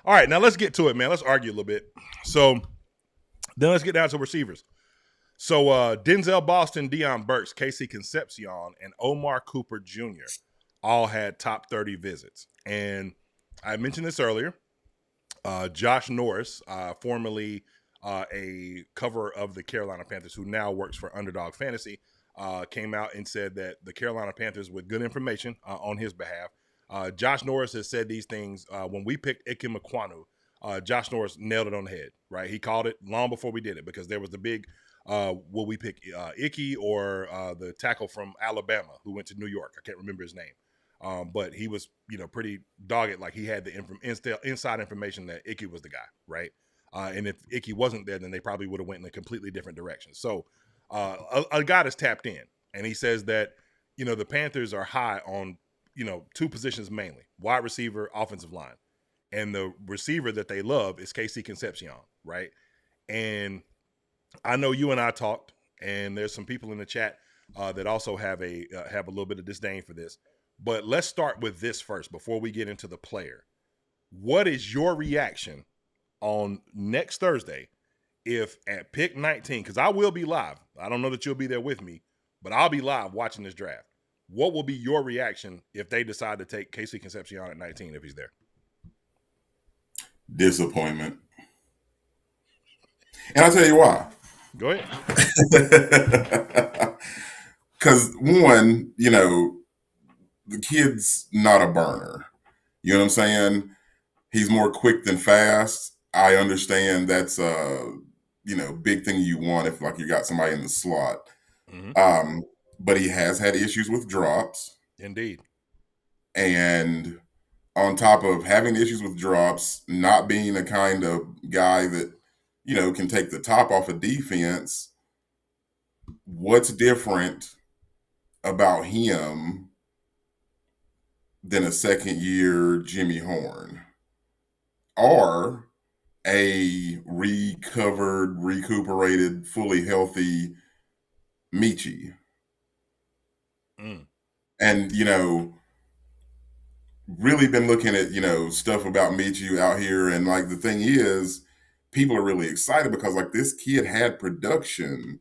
All right, now let's get to it, man. Let's argue a little bit. So then let's get down to receivers. So Denzel Boston, Deion Burks, Casey Concepcion, and Omar Cooper Jr. all had top 30 visits. And I mentioned this earlier. Josh Norris, formerly a cover of the Carolina Panthers, who now works for Underdog Fantasy, came out and said that the Carolina Panthers, with good information on his behalf, Josh Norris has said these things. When we picked Ikem Ekwonu, Josh Norris nailed it on the head, right? He called it long before we did it because there was the big, will we pick Icky or the tackle from Alabama who went to New York? I can't remember his name. But he was, pretty dogged. Like he had the inside information that Icky was the guy, right? And if Icky wasn't there, then they probably would have went in a completely different direction. So a guy that's tapped in, and he says that, the Panthers are high on, two positions mainly: wide receiver, offensive line. And the receiver that they love is KC Concepcion, right? And I know you and I talked, and there's some people in the chat that also have a little bit of disdain for this. But let's start with this first before we get into the player. What is your reaction on next Thursday if at pick 19, because I will be live. I don't know that you'll be there with me, but I'll be live watching this draft. What will be your reaction if they decide to take Casey Concepcion at 19 if he's there? Disappointment. And I'll tell you why. Go ahead. Because one, the kid's not a burner. You know what I'm saying? He's more quick than fast. I understand that's a, big thing you want if like you got somebody in the slot. Mm-hmm. But he has had issues with drops. Indeed. And on top of having issues with drops, not being the kind of guy that, can take the top off of defense, what's different about him than a second year Jimmy Horn or a recuperated, fully healthy Michi? And, really been looking at, stuff about Michi out here. And like, the thing is, people are really excited because like this kid had production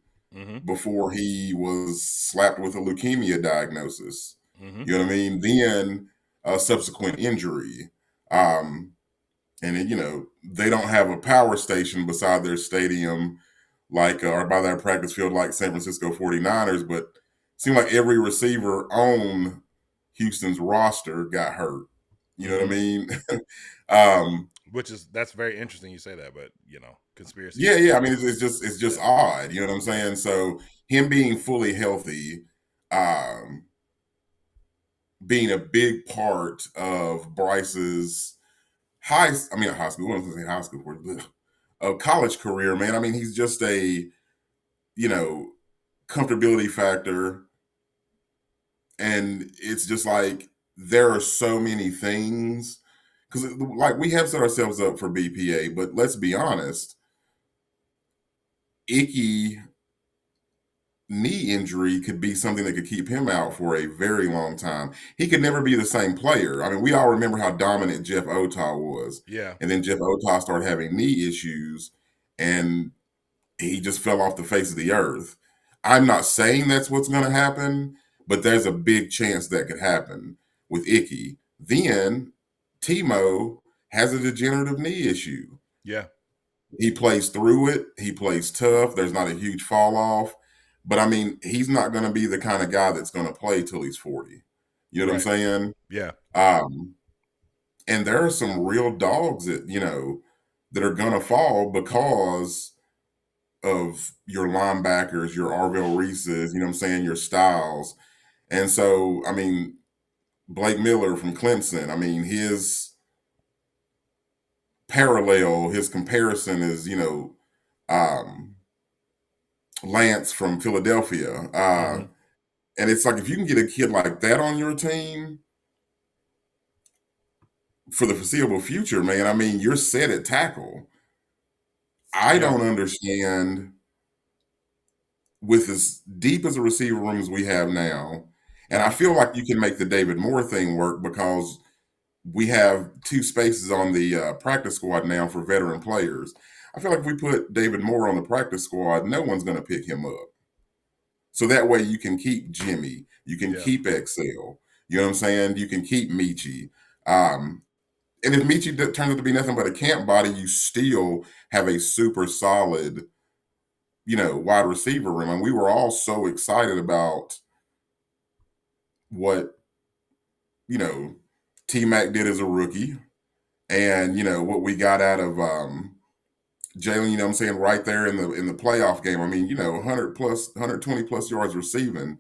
before he was slapped with a leukemia diagnosis. You know what I mean? Then a subsequent injury. And then, they don't have a power station beside their stadium, like, or by their practice field, like San Francisco 49ers, but it seemed like every receiver on Houston's roster got hurt. You know what I mean? That's very interesting you say that, but conspiracy. Yeah. I mean, it's just odd. You know what I'm saying? So him being fully healthy, being a big part of Bryce's high school, I wasn't going to say high school, a college career, man. I mean, he's just a, comfortability factor. And it's just like, there are so many things, because like we have set ourselves up for BPA, but let's be honest, Icky knee injury could be something that could keep him out for a very long time. He could never be the same player. I mean, we all remember how dominant Jeff Otah was. Yeah. And then Jeff Otah started having knee issues, and he just fell off the face of the earth. I'm not saying that's what's going to happen, but there's a big chance that could happen with Icky. Then Timo has a degenerative knee issue. Yeah. He plays through it. He plays tough. There's not a huge fall off. But I mean, he's not going to be the kind of guy that's going to play till he's 40. You know what I'm saying? Yeah. And there are some real dogs that, that are going to fall because of your linebackers, your Arvell Reeses, your Styles. And so, I mean, Blake Miller from Clemson, I mean, his parallel, his comparison is, Lance from Philadelphia. And it's like, if you can get a kid like that on your team for the foreseeable future, man, I mean, you're set at tackle. I don't understand, with as deep as the receiver rooms we have now, and I feel like you can make the David Moore thing work because we have 2 spaces on the practice squad now for veteran players. I feel like if we put David Moore on the practice squad, no one's going to pick him up. So that way you can keep Jimmy, you can Yeah. keep Excel. You know what I'm saying? You can keep Michi. And if Michi turns out to be nothing but a camp body, you still have a super solid, wide receiver room. And we were all so excited about what, T Mac did as a rookie and, what we got out of Jalen, you know what I'm saying, right there in the playoff game. I mean, 120 plus yards receiving.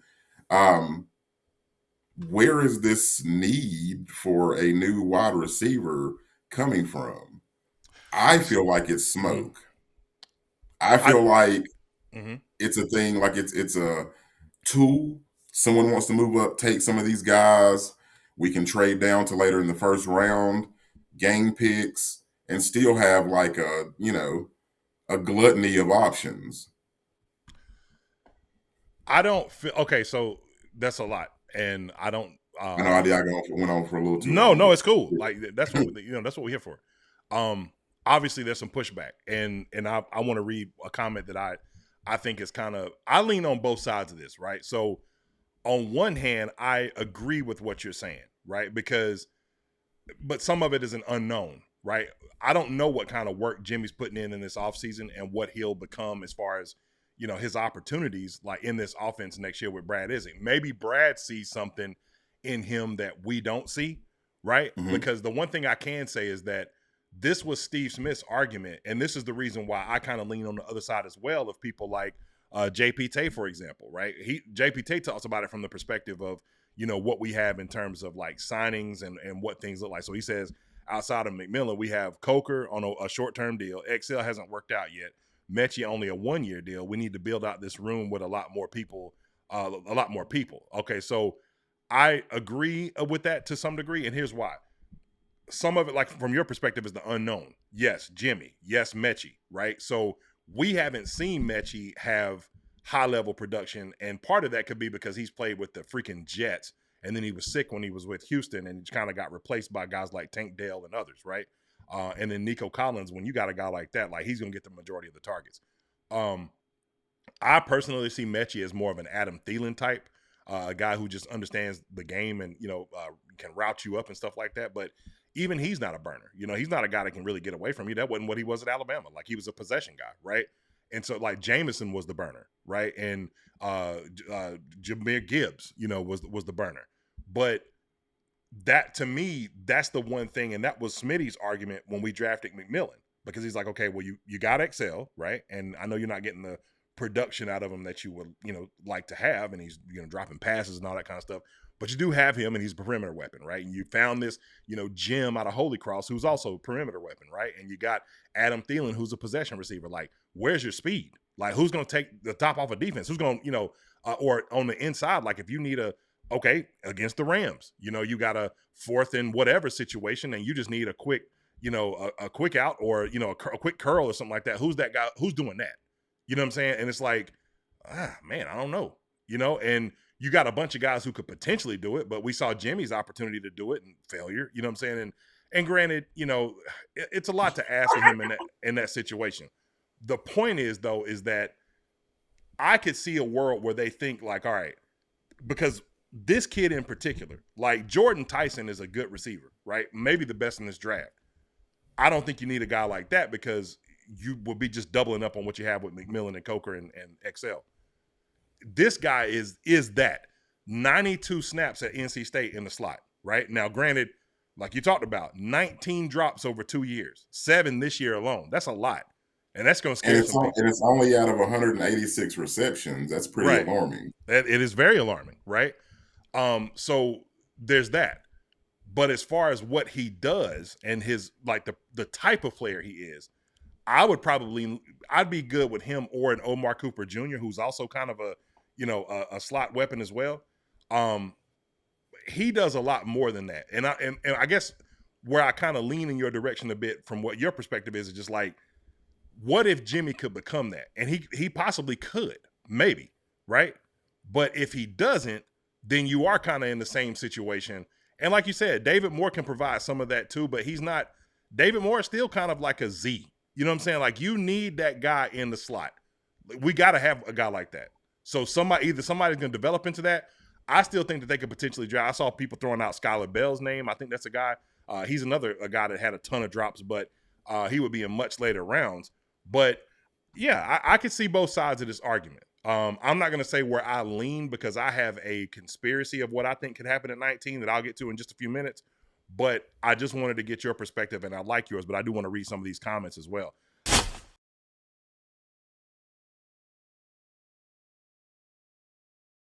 Where is this need for a new wide receiver coming from? I feel like it's Mm-hmm. smoke. I feel like mm-hmm. it's a thing, like it's a tool. Someone wants to move up, take some of these guys. We can trade down to later in the first round, gain picks, and still have like a gluttony of options. I don't feel okay. So that's a lot, and I don't. I know I went on for a little too No, long. no, it's cool. Like that's what that's what we're here for. Obviously there's some pushback, and I want to read a comment that I think is kind of, I lean on both sides of this, right? So on one hand, I agree with what you're saying, right? But some of it is an unknown, right? I don't know what kind of work Jimmy's putting in this offseason and what he'll become as far as, his opportunities like in this offense next year with Brad Ising. Maybe Brad sees something in him that we don't see, right? Mm-hmm. Because the one thing I can say is that this was Steve Smith's argument, and this is the reason why I kind of lean on the other side as well of people like JPT, for example, right? JPT talks about it from the perspective of, what we have in terms of like signings and what things look like. So he says outside of McMillan, we have Coker on a short-term deal. XL hasn't worked out yet. Mechie only a 1-year deal. We need to build out this room with a lot more people. Okay, so I agree with that to some degree, and here's why. Some of it, like from your perspective, is the unknown. Yes, Jimmy. Yes, Mechie, right? So we haven't seen Mechie have high-level production, and part of that could be because he's played with the freaking Jets, and then he was sick when he was with Houston, and he kind of got replaced by guys like Tank Dell and others, right? And then Nico Collins, when you got a guy like that, like he's going to get the majority of the targets. I personally see Mechie as more of an Adam Thielen type, a guy who just understands the game and, can route you up and stuff like that. But even he's not a burner. He's not a guy that can really get away from you. That wasn't what he was at Alabama. Like he was a possession guy, right? And so like Jameson was the burner, right? And Jahmyr Gibbs, was the burner. But that to me, that's the one thing, and that was Smitty's argument when we drafted McMillan, because he's like, okay, well, you got Excel, right? And I know you're not getting the production out of him that you would, like to have, and he's, dropping passes and all that kind of stuff, but you do have him, and he's a perimeter weapon, right? And you found this, Jim out of Holy Cross, who's also a perimeter weapon, right? And you got Adam Thielen, who's a possession receiver. Like, where's your speed? Like, who's going to take the top off of defense? Who's going to, or on the inside, like if you need against the Rams, you got a fourth and whatever situation, and you just need a quick, a quick out or, a quick curl or something like that. Who's that guy? Who's doing that? You know what I'm saying? And it's like, man, I don't know, and you got a bunch of guys who could potentially do it, but we saw Jimmy's opportunity to do it and failure, you know what I'm saying? And granted, it's a lot to ask of him in that situation. The point is though, is that I could see a world where they think like, all right, because this kid in particular, like Jordan Tyson is a good receiver, right? Maybe the best in this draft. I don't think you need a guy like that because you would be just doubling up on what you have with McMillan and Coker and XL. This guy is that 92 snaps at NC State in the slot, right? Now, granted, like you talked about, 19 drops over 2 years, 7 this year alone. That's a lot. And that's going to scare some people. And it's only out of 186 receptions. That's pretty alarming. It is very alarming, right? So there's that. But as far as what he does and his, like the type of player he is, I'd be good with him or an Omar Cooper Jr., who's also kind of a slot weapon as well. He does a lot more than that. And I guess where I kind of lean in your direction a bit from what your perspective is just like, what if Jimmy could become that? And he possibly could, maybe, right? But if he doesn't, then you are kind of in the same situation. And like you said, David Moore can provide some of that too, but he's not. David Moore is still kind of like a Z. You know what I'm saying? Like you need that guy in the slot. We got to have a guy like that. So somebody's going to develop into that. I still think that they could potentially draft. I saw people throwing out Skylar Bell's name. I think that's a guy. He's a guy that had a ton of drops, but he would be in much later rounds. But yeah, I could see both sides of this argument. I'm not going to say where I lean because I have a conspiracy of what I think could happen at 19 that I'll get to in just a few minutes. But I just wanted to get your perspective, and I like yours, but I do want to read some of these comments as well.